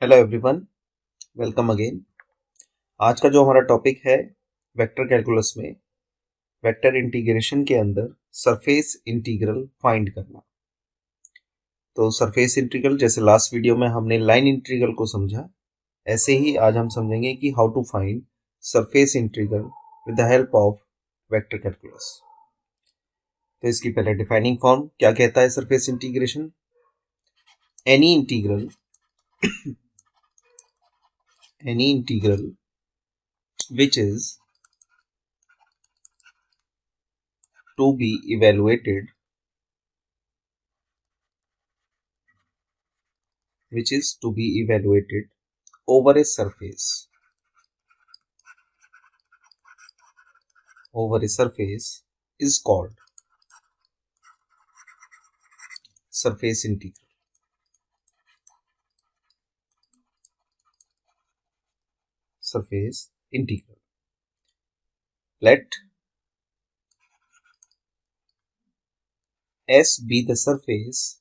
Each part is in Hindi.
Hello everyone, welcome again. आज का जो हमारा टॉपिक है वेक्टर कैलकुलस में वेक्टर इंटीग्रेशन के अंदर सरफेस इंटीग्रल फाइंड करना। तो सरफेस इंटीग्रल जैसे लास्ट वीडियो में हमने लाइन इंटीग्रल को समझा, ऐसे ही आज हम समझेंगे कि how to find surface integral with the help of vector calculus. तो इसकी पहले डिफाइनिंग फॉर्म क्या कहता है surface integration. Any integral which is to be evaluated over a surface is called surface integral. Let S be the surface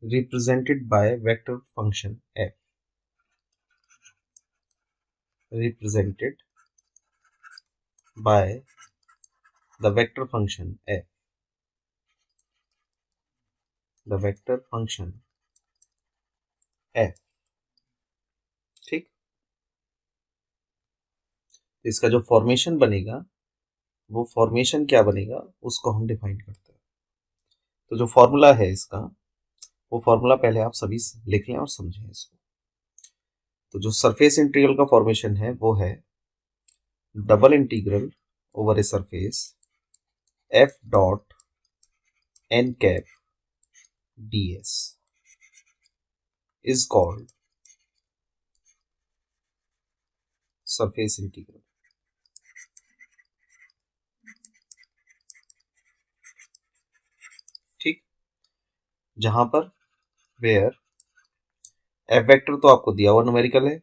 represented by vector function f. Represented by the vector function f. The vector function f. ठीक, तो इसका जो फॉर्मेशन बनेगा वो फॉर्मेशन क्या बनेगा उसको हम डिफाइन करते हैं। तो जो फॉर्मूला है इसका, वो फॉर्मूला पहले आप सभी लिख लें और समझें इसको। तो जो सरफेस इंटीग्रल का फॉर्मेशन है वो है double integral over a surface f dot n cap ds is called surface integral. ठीक, जहां पर वेयर एफ वेक्टर तो आपको दिया हुआ न्यूमेरिकल है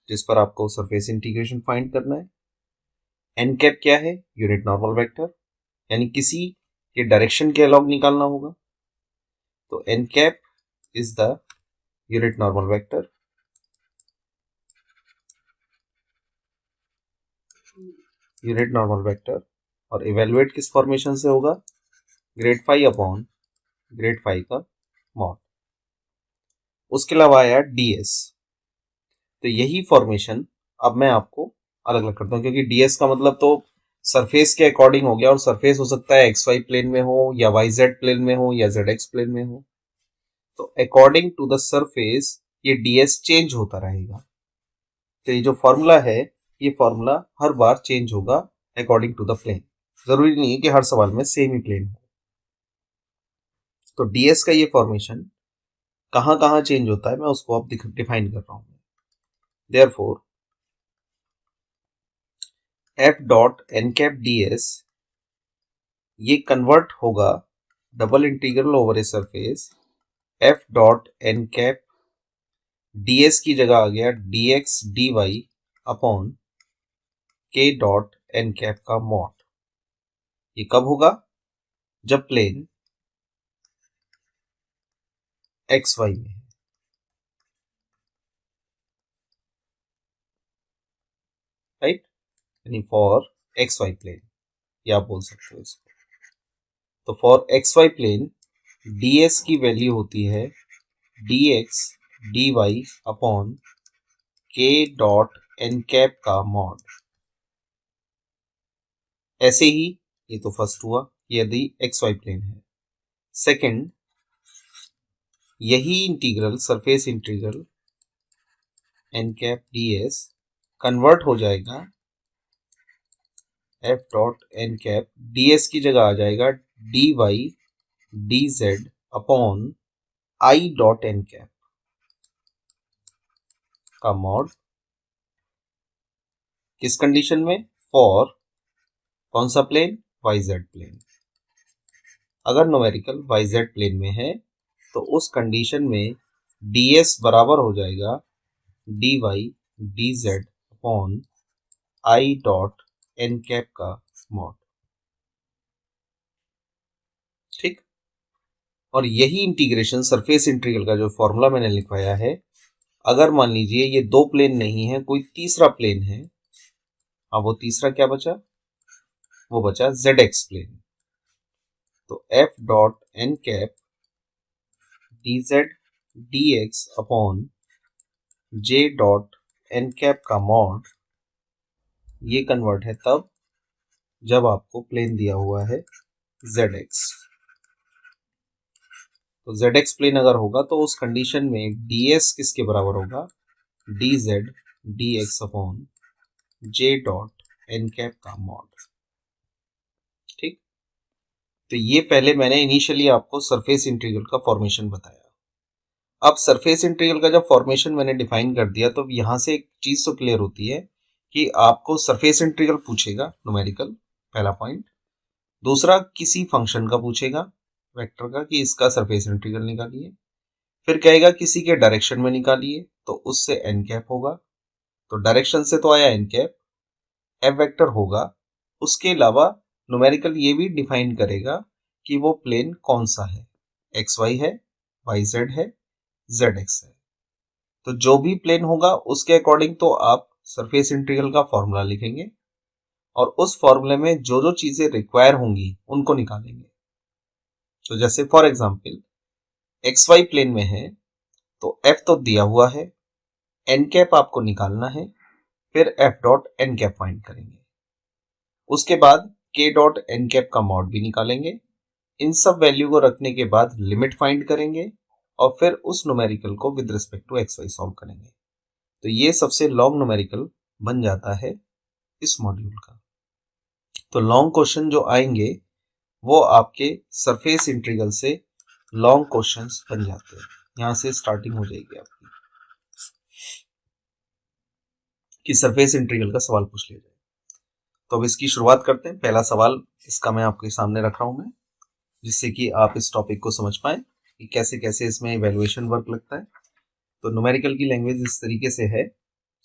जिस पर आपको सरफेस इंटीग्रेशन फाइंड करना है। एन कैप क्या है? यूनिट नॉर्मल वेक्टर, यानी किसी के डायरेक्शन के अलॉन्ग निकालना होगा। तो n cap is the unit normal vector. और इवेलुएट किस फॉर्मेशन से होगा? Grad phi upon grad phi का मॉड। उसके अलावा आया ds। तो यही फॉर्मेशन अब मैं आपको अलग अलग करता हूं, क्योंकि ds का मतलब तो सरफेस के अकॉर्डिंग हो गया, और सरफेस हो सकता है xy प्लेन में हो या yz प्लेन में हो या zx प्लेन में हो। तो अकॉर्डिंग टू द सरफेस ये ds चेंज होता रहेगा। तो ये जो फॉर्मूला है, ये फॉर्मूला हर बार चेंज होगा अकॉर्डिंग टू द प्लेन। जरूरी नहीं है कि हर सवाल में सेम ही प्लेन हो। तो ds का ये फॉर्मेशन कहां कहां चेंज होता है मैं उसको अब डिफाइन कर रहा हूं। Therefore, f dot N cap ds ये कन्वर्ट होगा double integral over a surface f dot N cap ds की जगह आ गया dx dy upon k dot N cap का मॉड। ये कब होगा? जब प्लेन xy में है। राइट, यानी फॉर xy प्लेन, या आप बोल सकते हो इसको। तो फॉर xy प्लेन ds की वैल्यू होती है dx dy upon k dot N cap का मॉड। ऐसे ही ये तो फर्स्ट हुआ यदि xy प्लेन है। सेकंड, यही integral surface integral n cap ds convert हो जाएगा f dot N cap ds की जगह आ जाएगा dy dz upon i dot N cap का मॉड। किस कंडीशन में? फॉर कौन सा प्लेन? yz plane. अगर न्यूमेरिकल yz प्लेन में है तो उस कंडीशन में ds बराबर हो जाएगा dy dz upon i dot N cap का मॉड। ठीक, और यही इंटीग्रेशन सरफेस इंटीग्रल का जो फॉर्मूला मैंने लिखवाया है, अगर मान लीजिए ये दो प्लेन नहीं है, कोई तीसरा प्लेन है, अब वो तीसरा क्या बचा, वो बचा ZX प्लेन। तो F dot N cap dz dx upon J dot N cap का मॉड, ये कन्वर्ट है तब जब आपको प्लेन दिया हुआ है ZX। तो ZX प्लेन अगर होगा तो उस कंडीशन में ds किसके बराबर होगा, dz dx upon J dot N cap का मॉड। ठीक, तो ये पहले मैंने इनिशियली आपको सरफेस इंटीग्रल का फॉर्मेशन बताया। अब सरफेस इंटीग्रल का जब फॉर्मेशन मैंने डिफाइन कर दिया तो यहां से एक चीज तो क्लियर होती है कि आपको सरफेस इंटीग्रल पूछेगा न्यूमेरिकल, पहला पॉइंट। दूसरा, किसी फंक्शन का पूछेगा वेक्टर का कि इसका सरफेस इंटीग्रल निकालिए। फिर कहेगा किसी के डायरेक्शन में निकालिए, तो उससे एन कैप होगा। तो डायरेक्शन से तो आया एन कैप, एफ वेक्टर होगा। उसके अलावा न्यूमेरिकल ये भी डिफाइन करेगा कि वो प्लेन कौन सा है, एक्स वाई है, वाई जेड है, जेड एक्स है। तो जो भी प्लेन होगा उसके अकॉर्डिंग तो आप सरफेस इंटीग्रल का फॉर्मूला लिखेंगे और उस फॉर्मूले में जो जो चीजें रिक्वायर होंगी उनको निकालेंगे। तो जैसे for example x y plane में है तो एफ तो दिया हुआ है, एन कैप आपको निकालना है, फिर f dot N cap find करेंगे। उसके बाद के डॉट एन कैप का मॉड भी निकालेंगे। इन सब वैल्यू को रखने के बाद लिमिट फाइंड करेंगे और फिर उस न्यूमेरिकल को with respect to x y solve करेंगे। तो ये सबसे लॉन्ग न्यूमेरिकल बन जाता है इस मॉड्यूल का। तो लॉन्ग क्वेश्चन जो आएंगे वो आपके सरफेस इंटीग्रल से लॉन्ग क्वेश्चंस बन जाते हैं। यहां से स्टार्टिंग हो जाएगी आपकी कि सरफेस इंटीग्रल का सवाल पूछ लिया जाए। तो अब इसकी शुरुआत करते हैं। पहला सवाल इसका मैं आपके सामने रख रहा हूं मैं, जिससे कि आप इस टॉपिक को समझ पाए कि कैसे कैसे इसमें इवैल्यूएशन वर्क लगता है। तो न्यूमेरिकल की लैंग्वेज इस तरीके से है,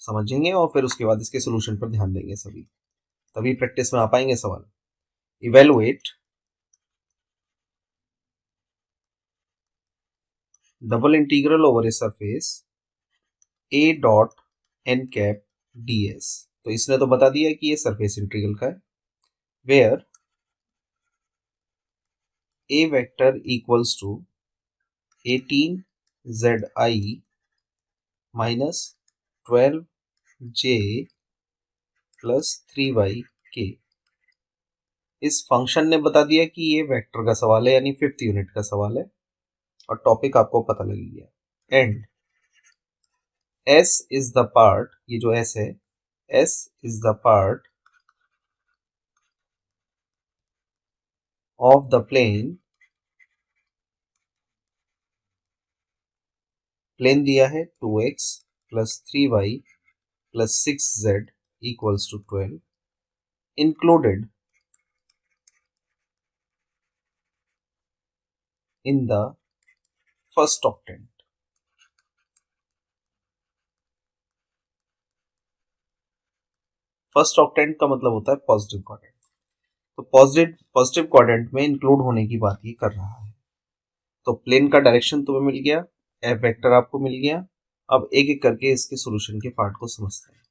समझेंगे और फिर उसके बाद इसके सोल्यूशन पर ध्यान देंगे सभी, तभी प्रैक्टिस में आ पाएंगे सवाल। Evaluate double integral over a surface a dot N cap ds। तो इसने तो बता दिया कि ये सरफेस इंटीग्रल का है, where a vector equals to 18zi minus 12j plus 3y इस फंक्शन ने बता दिया कि ये वेक्टर का सवाल है, यानी 5th यूनिट का सवाल है और टॉपिक आपको पता लग गया। And S is the part, ये जो S है, S is the part of the plane, plane दिया है 2x plus 3y plus 6z equals to 12, included in the first octant. First octant का मतलब होता है पॉजिटिव क्वाड्रेंट। तो पॉजिटिव क्वाड्रेंट में इंक्लूड होने की बात ये कर रहा है। तो प्लेन का डायरेक्शन तुम्हें मिल गया, एफ वेक्टर आपको मिल गया। अब एक एक करके इसके सॉल्यूशन के पार्ट को समझते हैं।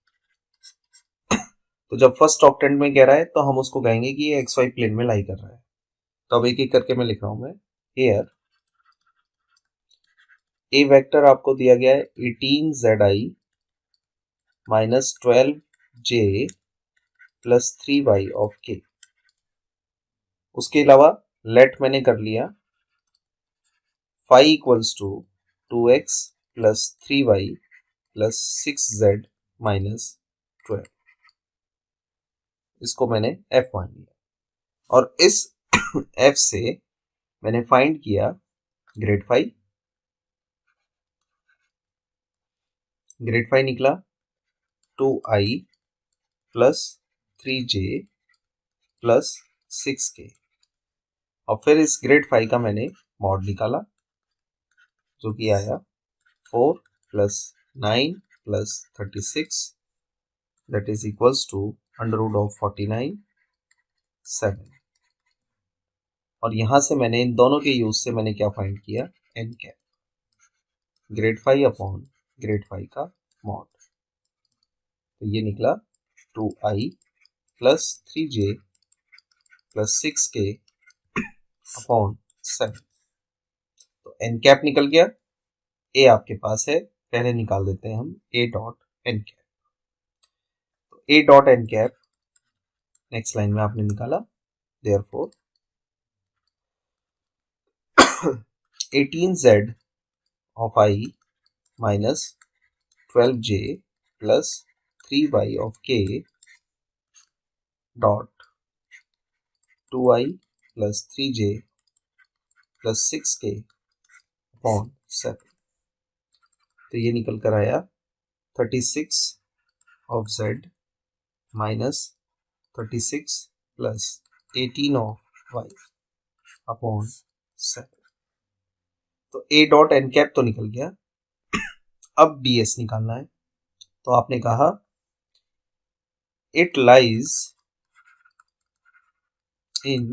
तो जब फर्स्ट ऑक्टेंट में कह रहा है तो हम उसको कहेंगे कि ये एक्स वाई प्लेन में लाई कर रहा है। तो अब एक एक करके मैं लिख रहा हूं मैं। हियर ए वेक्टर आपको दिया गया है 18zi minus 12j plus 3y of k। उसके अलावा लेट मैंने कर लिया phi equals to 2x plus 3y plus 6z minus 12, इसको मैंने f मान लिया और इस f से मैंने फाइंड किया ग्रेड फाई। ग्रेड फाई निकला 2i plus 3j plus 6k और फिर इस ग्रेड फाई का मैंने मॉड निकाला जो कि आया 4 plus 9 plus 36 that is equals to under root of 49 7। और यहां से मैंने इन दोनों के यूज से मैंने क्या फाइंड किया, N cap, grade 5 upon grade 5 का मॉड। तो ये निकला 2i plus 3j plus 6k upon 7। तो एन कैप निकल गया, ए आपके पास है, पहले निकाल देते हैं हम ए डॉट एन कैप। तो A dot N cap next line में आपने निकाला, therefore 18z of I minus 12j plus 3y of k dot 2i plus 3j plus 6k upon 7। तो ये निकल कर आया 36 of z minus 36 plus 18 of y upon 7। तो a डॉट एन कैप तो निकल गया, अब ds निकालना है। तो आपने कहा it lies in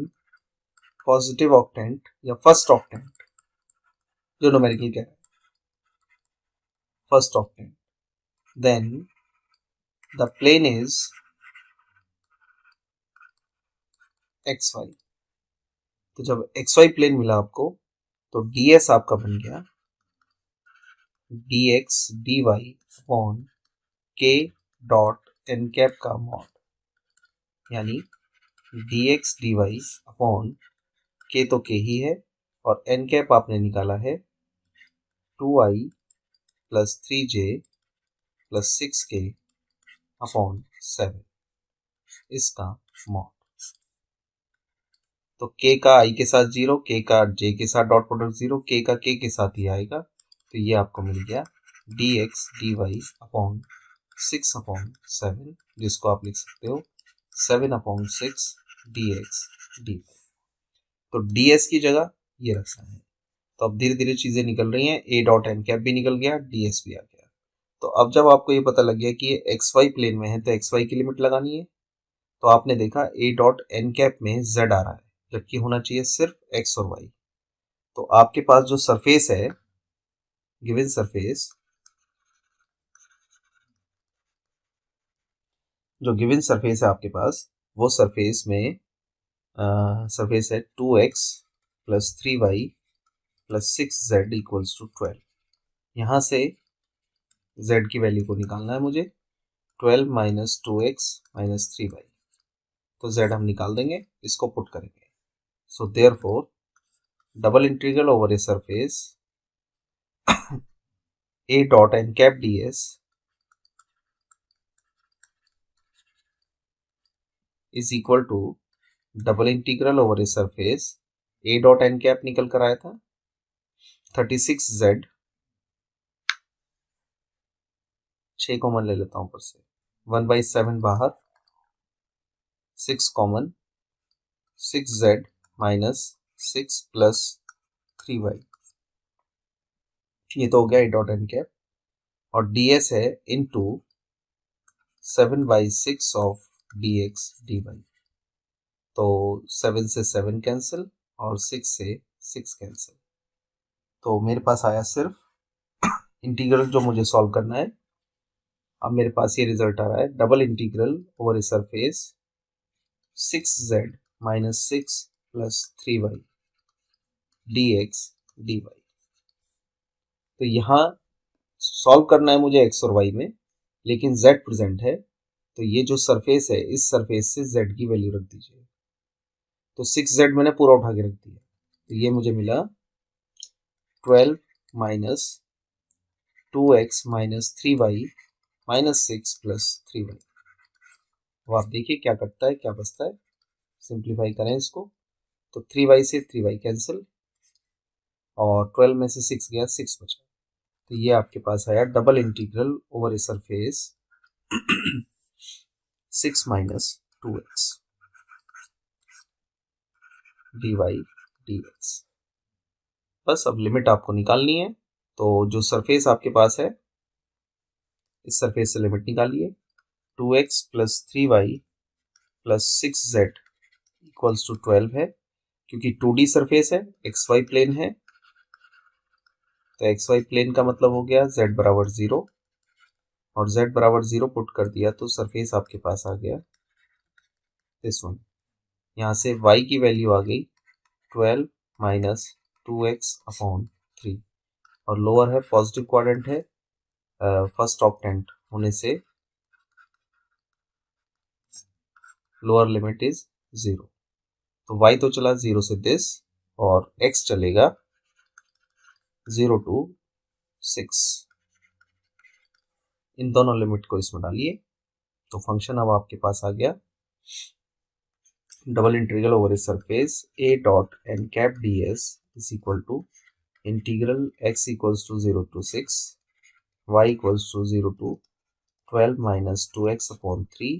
positive octant या फर्स्ट ऑक्टेंट, जो न्यूमेरिकल कह रहा है first octant, then the plane is X Y. तो जब एक्स वाई प्लेन मिला आपको तो ds आपका बन गया dx dy upon k dot N cap का मॉड, यानी dx dy अपॉन k तो k ही है और एन कैप आपने निकाला है 2i plus 3j plus 6k upon 7, इसका मॉड। तो k का i के साथ 0, k का j के साथ डॉट प्रोडक्ट 0, k का k के साथ ही आएगा। तो ये आपको मिल गया dx dy अपॉन 6 अपॉन 7, जिसको आप लिख सकते हो 7 अपॉन 6 dx dy। तो ds की जगह ये रखना है। तो अब धीरे धीरे चीजें निकल रही हैं, a डॉट एन कैप भी निकल गया, ds भी आ गया। तो अब जब आपको ये पता लग गया कि ये एक्स वाई प्लेन में है तो एक्स वाई की लिमिट लगानी है। तो आपने देखा a डॉट एन कैप में z आ रहा है, जबकि होना चाहिए सिर्फ x और y। तो आपके पास जो सरफेस है, गिवन सरफेस, जो गिवन सरफेस है आपके पास, वो सरफेस में सरफेस है 2x plus 3y plus 6z equals to 12। यहाँ से z की वैल्यू को निकालना है मुझे, 12 माइनस 2x माइनस 3y। तो z हम निकाल देंगे, इसको पुट करेंगे। So therefore double integral over a surface a dot N cap ds is equal to double integral over a surface a dot N cap निकल कर आया था 36z, 6 कॉमन ले लेता हूं ऊपर से, 1/7 बाहर, 6 common, 6z minus 6 plus 3y, ये तो हो गया a डॉट एन कैप। और ds है इनटू 7/6 ऑफ dx dy। तो 7 से 7 कैंसिल और 6 से 6 कैंसिल। तो मेरे पास आया सिर्फ इंटीग्रल जो मुझे सॉल्व करना है। अब मेरे पास ये रिजल्ट आ रहा है, double integral over a surface 6z minus 6 plus 3y dx dy। तो यहाँ सॉल्व करना है मुझे x और y में, लेकिन z प्रेजेंट है। तो ये जो सरफेस है, इस सरफेस से z की वैल्यू रख दीजिए। तो 6z मैंने पूरा उठा के रख दिया। तो ये मुझे मिला 12 minus 2x minus 3y minus 6 plus 3y। अब आप देखिए क्या कटता है, क्या बचता है, सिंप्लीफाई करें इसको। तो 3y से 3y कैंसिल और 12 में से 6 गया, 6 बचा। तो ये आपके पास आया double integral over a surface 6 minus 2x dy dx। बस अब लिमिट आपको निकालनी है। तो जो सरफेस आपके पास है, इस सरफेस से लिमिट निकालिए। 2x plus 3y plus 6z equals to 12 है, क्योंकि 2D सरफेस है, XY प्लेन है, तो XY प्लेन का मतलब हो गया z बराबर 0, और z बराबर 0 पुट कर दिया तो सरफेस आपके पास आ गया दिस वन। यहाँ से y की वैल्यू आ गई 12 माइनस 2x अपॉन 3, और लोअर है, पॉजिटिव क्वाड्रेंट है, फर्स्ट ऑक्टेंट होने से लोअर लिमिट इज 0, तो y तो चला 0 से दिस, और x चलेगा 0 to 6। इन दोनों लिमिट को इसमें डालिए तो फंक्शन अब आपके पास आ गया double integral over a surface a dot n cap ds is equal to integral x equals to 0 to 6 y equals to 0 to 12 minus 2x upon 3,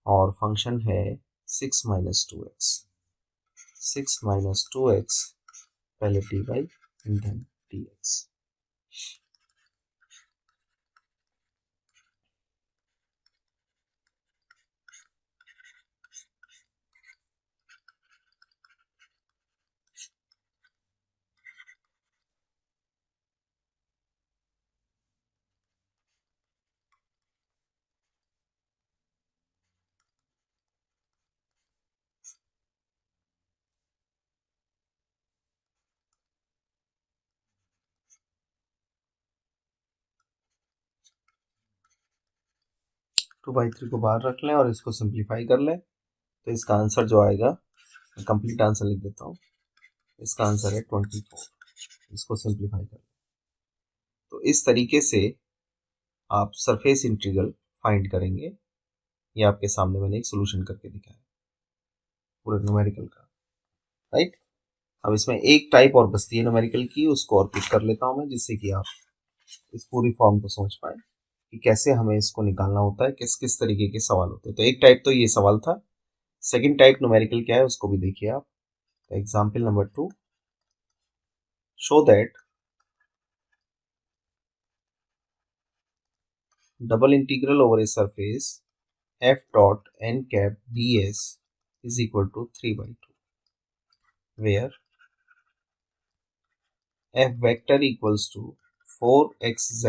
और फंक्शन है 6 माइनस 2x, 6 माइनस 2x, पहले dy and then dx। Two by 3 को बाहर रख लें और इसको सिंप्लीफाई कर लें, तो इसका आंसर जो आएगा, मैं कंप्लीट आंसर लिख देता हूँ, इसका आंसर है 24। इसको सिंप्लीफाई कर लें, तो इस तरीके से आप सरफेस इंटीग्रल फाइंड करेंगे। ये आपके सामने मैंने एक सोल्यूशन करके दिखाया पूरे न्यूमेरिकल का, राइट। अब इसमें एक टाइप और बचती है न्यूमेरिकल की, उसको और पिक कर लेता हूं मैं, जिससे कि आप इस पूरी फॉर्म को समझ पाए कि कैसे हमें इसको निकालना होता है, किस किस तरीके के सवाल होते हैं। तो एक टाइप तो ये सवाल था, सेकंड टाइप न्यूमेरिकल क्या है उसको भी देखिए आप। Example number 2, show that double integral over a surface f dot n cap ds is equal to 3/2, where f vector equals to 4xz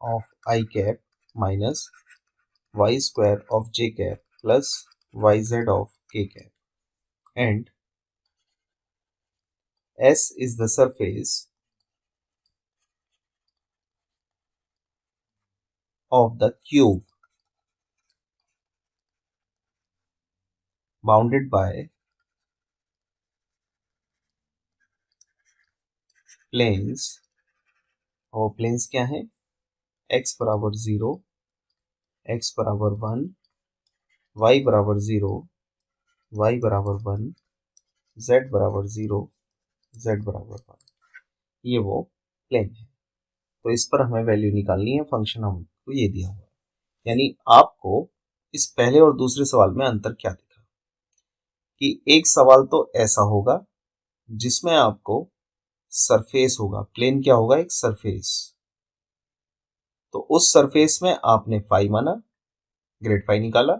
of I cap minus y square of j cap plus yz of k cap, and S is the surface of the cube bounded by planes, और प्लेन्स क्या है, x बराबर 0, x बराबर 1, y बराबर 0, y बराबर 1, z बराबर 0, z बराबर 1, ये वो प्लेन है। तो इस पर हमें वैल्यू निकालनी है, फंक्शन हमको ये दिया हुआ है। यानी आपको इस पहले और दूसरे सवाल में अंतर क्या दिखा कि एक सवाल तो ऐसा होगा जिसमें आपको सरफेस होगा, प्लेन क्या होगा, एक सरफेस, तो उस सरफेस में आपने फाई माना, ग्रेड फाई निकाला,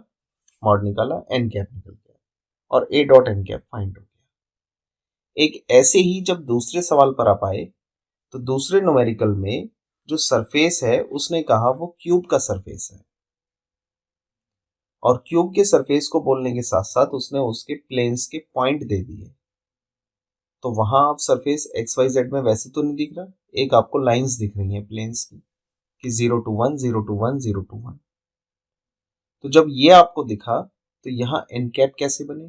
मॉड निकाला, एन कैप निकल गया, और A dot N cap find हो गया। एक ऐसे ही जब दूसरे सवाल पर आप आए तो दूसरे न्यूमेरिकल में जो सरफेस है उसने कहा वो क्यूब का सरफेस है, और क्यूब के सरफेस को बोलने के साथ साथ उसने उसके प्लेन्स के पॉइंट दे दिए, तो वहां आप सरफेस एक्स वाई जेड में वैसे तो नहीं दिख रहा, एक आपको लाइंस दिख रही हैं प्लेन्स की कि 0 to 1, 0 to 1, 0 to 1। तो जब ये आपको दिखा तो यहाँ एन कैप कैसे बने,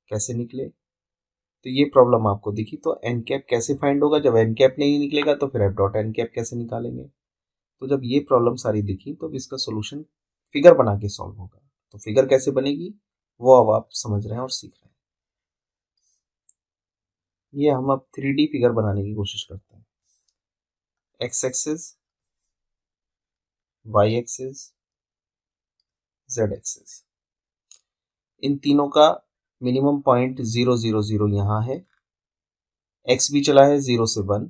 कैसे निकले, तो ये प्रॉब्लम आपको दिखी। तो एन कैप कैसे फाइंड होगा, जब एन कैप नहीं निकलेगा तो फिर एफ डॉट एन कैप कैसे निकालेंगे। तो जब ये प्रॉब्लम सारी दिखी तो इसका सोल्यूशन फिगर बना के सॉल्व होगा। तो फिगर कैसे बनेगी वो अब आप समझ रहे हैं और सीख रहे हैं। ये हम अब 3D फिगर बनाने की कोशिश करते हैं। X axis, Y axis, Z axis, इन तीनों का मिनिमम पॉइंट 0 0 0 यहाँ है। एक्स भी चला है 0 से 1,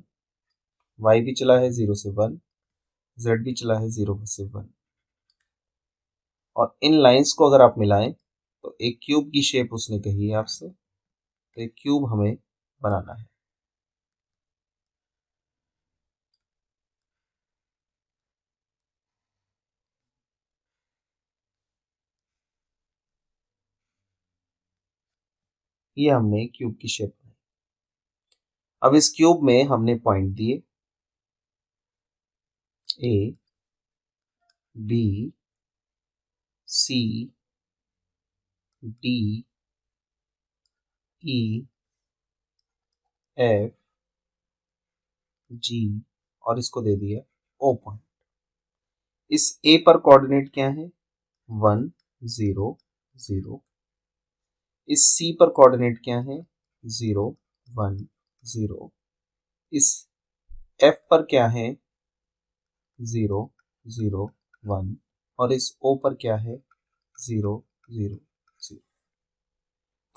वाई भी चला है 0 से 1, जेड भी चला है 0 से 1, और इन लाइंस को अगर आप मिलाएं तो एक क्यूब की शेप उसने कही है आपसे, तो एक क्यूब हमें बनाना है। ये हमने क्यूब की शेप बनाई। अब इस क्यूब में हमने पॉइंट दिए ए, B, C, D, E, F, जी और इसको दे दिया ओ पॉइंट। इस ए पर कोऑर्डिनेट क्या है 1 0 0। इस सी पर कोऑर्डिनेट क्या है 0 1 0। इस एफ पर क्या है 0 0 1 और इस ओ पर क्या है 0 0 0।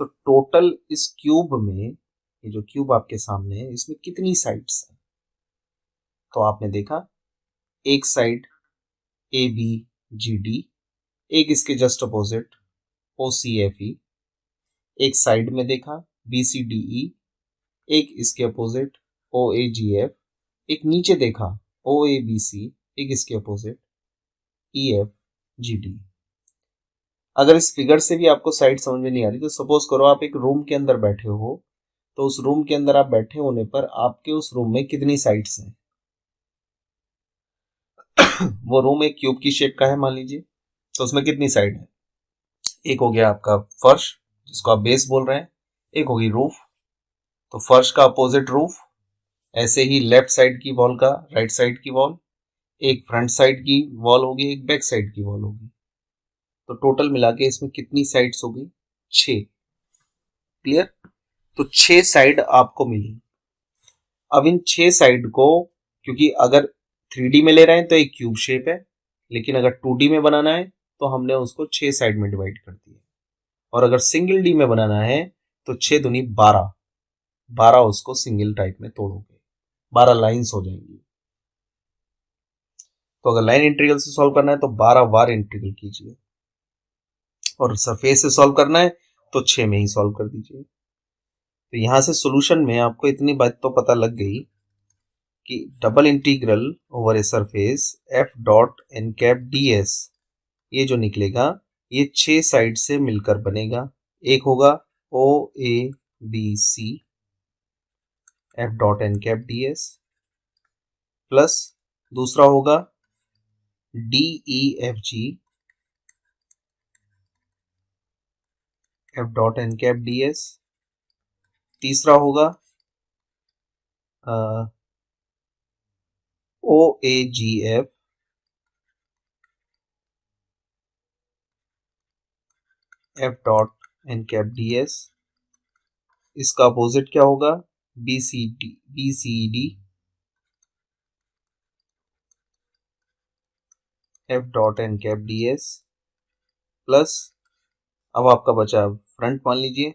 तो टोटल इस क्यूब में, ये जो क्यूब आपके सामने है, इसमें कितनी साइड्स हैं? तो आपने देखा एक side A B G D, एक इसके just opposite O C F E, एक साइड में देखा बी सी डी ई, एक इसके opposite O A G F, एक नीचे देखा ओ ए बी सी, एक इसके अपोजिट ई एफ जी डी। अगर इस फिगर से भी आपको साइड समझ में नहीं आ रही तो सपोज करो आप एक रूम के अंदर बैठे हो, तो उस रूम के अंदर आप बैठे होने पर आपके उस रूम में कितनी साइड्स हैं? वो रूम एक क्यूब की शेप का है मान लीजिए, तो उसमें कितनी साइड है? एक हो गया आपका फर्श जिसको आप बेस बोल रहे हैं, एक होगी रूफ, तो फर्श का अपोजिट रूफ, ऐसे ही लेफ्ट साइड की वॉल का राइट साइड की वॉल, एक फ्रंट साइड की वॉल होगी, एक बैक साइड की वॉल होगी। तो टोटल मिला के इसमें कितनी साइड्स हो गई 6। क्लियर? तो 6 साइड आपको मिली। अब इन 6 साइड को, क्योंकि अगर 3D में ले रहे हैं तो एक क्यूब शेप है, लेकिन अगर 2D में बनाना है तो हमने उसको 6 साइड में डिवाइड कर दिया, और अगर सिंगल डी में बनाना है तो 6 दूनी 12, 12 उसको सिंगल टाइप में तोड़ोगे, 12 लाइंस हो जाएंगी। तो अगर लाइन इंटीग्रल से सॉल्व करना है तो 12 बार इंटीग्रल कीजिए, और सरफेस से सॉल्व करना है तो 6 में ही सॉल्व कर दीजिए। तो यहां से सॉल्यूशन में आपको इतनी बात तो पता लग गई कि double integral over a surface F dot N cap D S, ये जो निकलेगा ये 6 साइड से मिलकर बनेगा। एक होगा O A B C F dot N cap D S, plus दूसरा होगा D E F G F dot N cap D S, तीसरा होगा O A G F F dot N cap D S, इसका अपोजिट क्या होगा B C D F dot N cap D S, plus अब आपका बचा फ्रंट मान लीजिए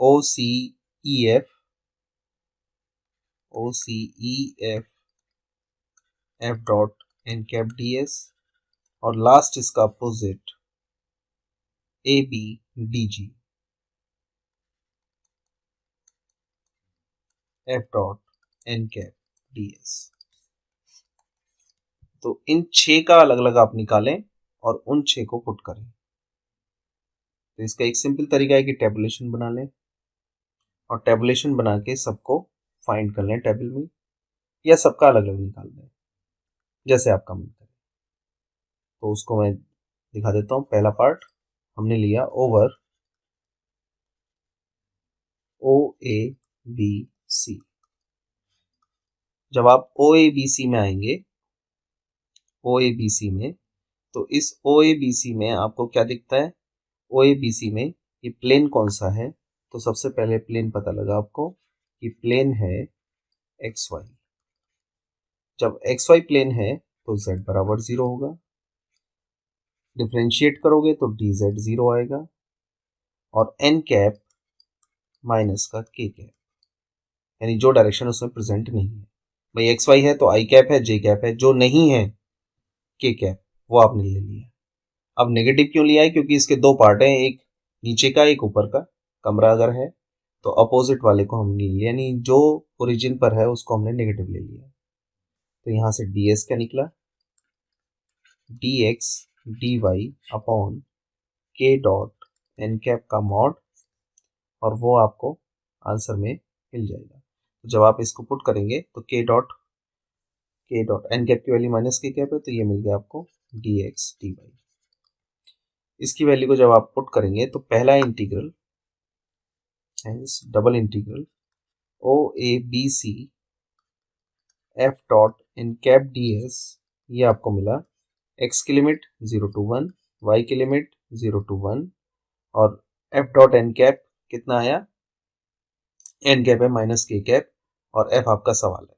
O C E F F dot N cap D S, और लास्ट इसका opposite A B D G F dot N cap D S. तो इन 6 का अलग अलग आप निकालें और उन 6 को पुट करें। तो इसका एक सिंपल तरीका है कि टेबुलेशन बना लें, और टेबुलेशन बना के सबको फाइंड कर लें टेबल में, या सबका अलग अलग निकाल दें जैसे आपका मन करे। तो उसको मैं दिखा देता हूँ। पहला पार्ट हमने लिया ओवर ओ ए बी सी। जब आप ओ ए बी सी में आएंगे, ओ ए बी सी में, तो इस ओ ए बी सी में आपको क्या दिखता है? ओ ए बी सी में ये प्लेन कौन सा है? तो सबसे पहले प्लेन पता लगा आपको कि प्लेन है एक्स वाई। जब एक्स वाई प्लेन है तो z बराबर 0 होगा, डिफ्रेंशिएट करोगे तो डी जेड 0 आएगा, और एन कैप माइनस का के कैप, यानी जो डायरेक्शन उसमें प्रेजेंट नहीं है। भाई एक्स वाई है तो आई कैप है, जे कैप है, जो नहीं है के कैप, वो आपने ले लिया। अब नेगेटिव क्यों लिया है? क्योंकि इसके दो पार्ट हैं, एक नीचे का एक ऊपर का। कमरा अगर है तो अपोजिट वाले को हमने ले लिया, यानी जो ओरिजिन पर है उसको हमने नेगेटिव ले लिया। तो यहाँ से ds क्या निकला, dx dy upon k dot N cap का मॉड, और वो आपको आंसर में मिल जाएगा। तो जब आप इसको पुट करेंगे तो k डॉट एन कैप की वैल्यू माइनस k कैप है, तो ये मिल गया आपको dx dy। इसकी वैल्यू को जब आप पुट करेंगे तो पहला integral hence double integral O A B C F dot N cap D S, ये आपको मिला x की लिमिट 0 to 1, y की लिमिट 0 to 1, और f डॉट एन कैप कितना आया, एन कैप है माइनस k कैप, और f आपका सवाल है,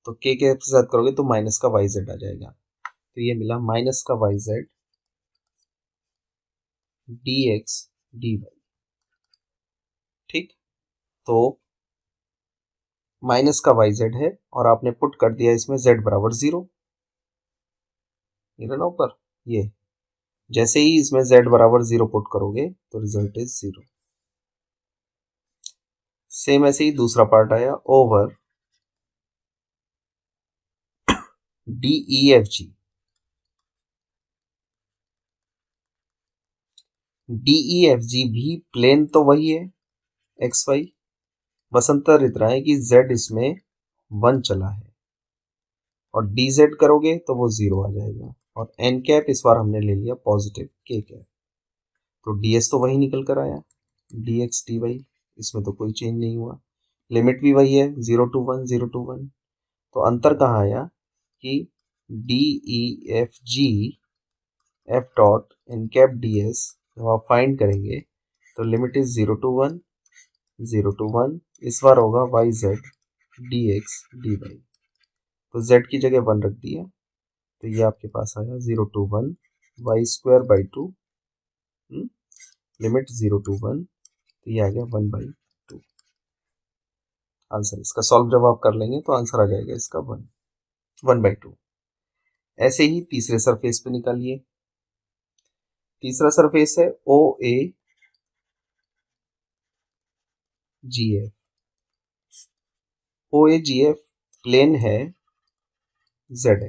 तो k कैप के साथ करोगे तो माइनस का वाई जेड आ जाएगा। तो ये मिला माइनस का Y Z D X D Y. ठीक, तो माइनस का वाई जेड है और आपने पुट कर दिया इसमें z बराबर 0, ये ना ऊपर, ये जैसे ही इसमें z बराबर 0 पुट करोगे तो रिजल्ट इज 0। सेम ऐसे ही दूसरा पार्ट आया, ओवर डी ई एफ जी, डी ई एफ जी भी प्लेन तो वही है एक्स वाई, बस अंतर इतना है कि z इसमें 1 चला है, और डी जेड करोगे तो वो 0 आ जाएगा, और एन कैप इस बार हमने ले लिया पॉजिटिव के कैप, तो डी एस तो वही निकल कर आया, डी एक्स डी वाई, इसमें तो कोई चेंज नहीं हुआ, लिमिट भी वही है 0 to 1 0 to 1। तो अंतर कहाँ आया कि D E F G F dot N cap D S जब आप फाइंड करेंगे तो लिमिट इज 0 to 1 0 to 1, इस बार होगा Y Z D X D Y, तो z की जगह 1 रख दिया, तो ये आपके पास आया 0 to 1 Y square by 2, limit 0 to 1, तो ये आ गया 1/2। आंसर इसका सॉल्व जब आप कर लेंगे तो आंसर आ जाएगा इसका 1/2। ऐसे ही तीसरे सरफेस पे निकालिए। तीसरा सरफेस है ओ A G F, O A G F plane है जेड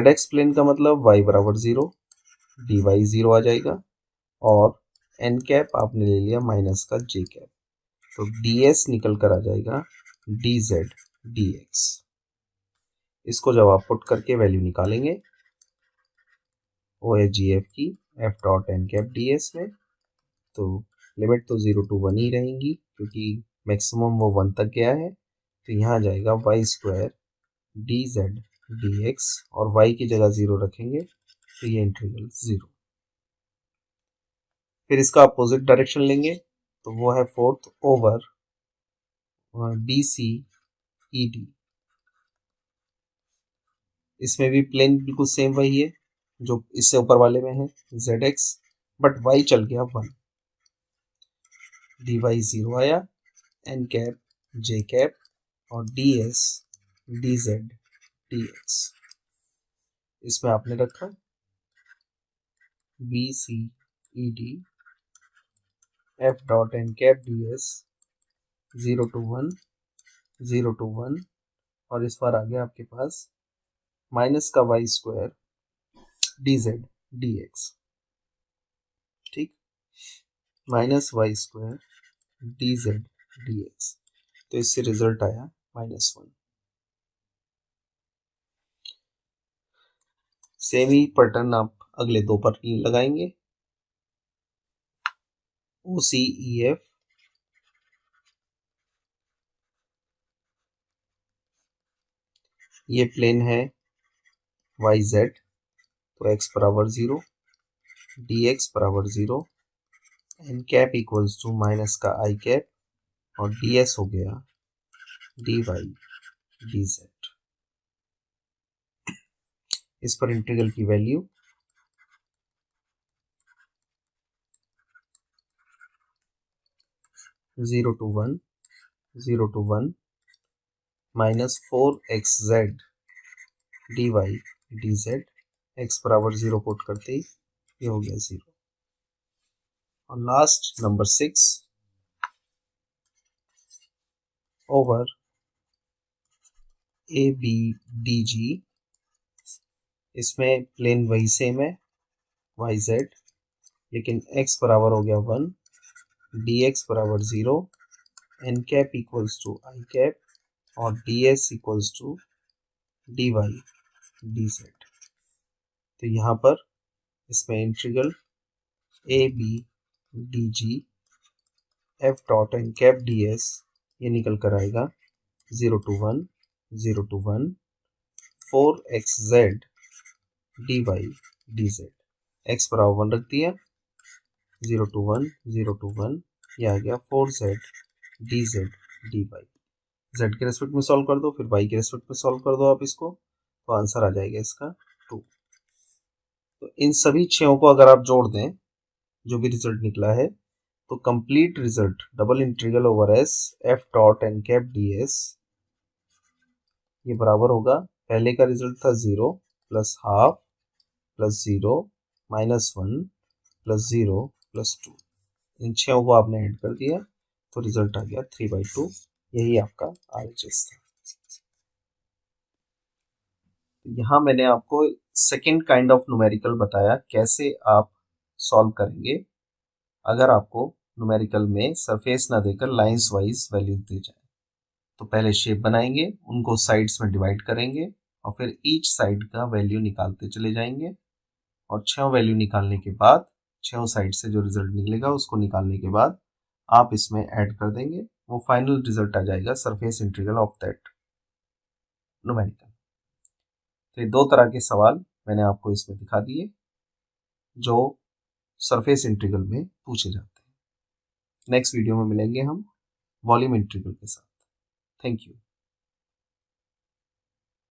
एक्स प्लेन का मतलब y बराबर 0, डी वाई 0 आ जाएगा, और एन कैप आपने ले लिया माइनस का जे कैप, तो डी एस निकल कर आ जाएगा डी जेड डी एक्स। इसको जब आप पुट करके वैल्यू निकालेंगे ओ ए जी एफ की F dot N cap D S में, तो लिमिट तो 0 to 1 ही रहेंगी क्योंकि मैक्सिमम वो 1 तक गया है, तो यहाँ आ जाएगा Y square D Z D X, और y की जगह 0 रखेंगे तो ये इंटीग्रल 0। फिर इसका अपोजिट डायरेक्शन लेंगे तो वो है fourth over B C E D, इसमें भी प्लेन बिल्कुल सेम वही है जो इससे ऊपर वाले में है जेड एक्स, बट y चल गया 1, डी वाई 0 आया, एन कैप जे कैप और D S D Z D X, इसमें आपने रखा B C E D F dot N cap D S 0 to 1 0 to 1, और इस बार आ गया आपके पास माइनस का Y square D Z D X. ठीक, minus Y square D Z D X, तो इससे रिजल्ट आया -1। सेम ही पैटर्न आप अगले दो पर लगाएंगे, ओ सी ई एफ ये प्लेन है वाई जेड, तो x बराबर 0 डी एक्स बराबर 0, N cap equals to minus का आई कैप, और डी एस हो गया डी वाई डी जेड। इस पर इंटीग्रल की value 0 to 1 0 to 1 minus 4xz D Y D Z, X बराबर 0 पुट करते ही ये हो गया 0। और last number 6, over A B D G, इसमें प्लेन वही सेम है वाई जेड, लेकिन x बराबर हो गया 1, डी एक्स बराबर 0, N cap equals to I cap और D S equals to D Y D Z. तो यहाँ पर इसमें integral A B D G F dot N cap D S ये निकल कर आएगा 0 to 1 0 to 1 4xz D Y D Z. X बराबर 1 रख दिया, 0 to 1 0 to 1 ये आ गया 4z D Z D Y. Z के रेस्पेक्ट में सॉल्व कर दो, फिर वाई के रेस्पेक्ट में सॉल्व कर दो आप इसको, तो आंसर आ जाएगा इसका 2। तो इन सभी छयों को अगर आप जोड़ दें, जो भी रिजल्ट निकला है, तो complete result double integral over S F dot N cap D S ये बराबर होगा, पहले का रिजल्ट था 0 plus half plus 0 minus 1 plus 0 plus 2। इन छयों को आपने ऐड कर दिया तो रिजल्ट आ गया 3/2। यही आपका RHS था। यहाँ मैंने आपको सेकेंड काइंड ऑफ न्यूमेरिकल बताया कैसे आप सॉल्व करेंगे अगर आपको न्यूमेरिकल में सरफेस ना देकर लाइंस वाइज वैल्यू दी जाए। तो पहले शेप बनाएंगे, उनको साइड्स में डिवाइड करेंगे और फिर ईच साइड का वैल्यू निकालते चले जाएंगे और 6 वैल्यू निकालने के बाद 6 साइड से जो रिजल्ट निकलेगा उसको निकालने के बाद आप इसमें ऐड कर देंगे, वो फाइनल रिजल्ट आ जाएगा surface integral of that numerical. तो ये 2 तरह के सवाल मैंने आपको इसमें दिखा दिए जो सरफेस इंटीग्रल में पूछे जाते हैं। नेक्स्ट वीडियो में मिलेंगे हम वॉल्यूम इंटीग्रल के साथ। Thank you.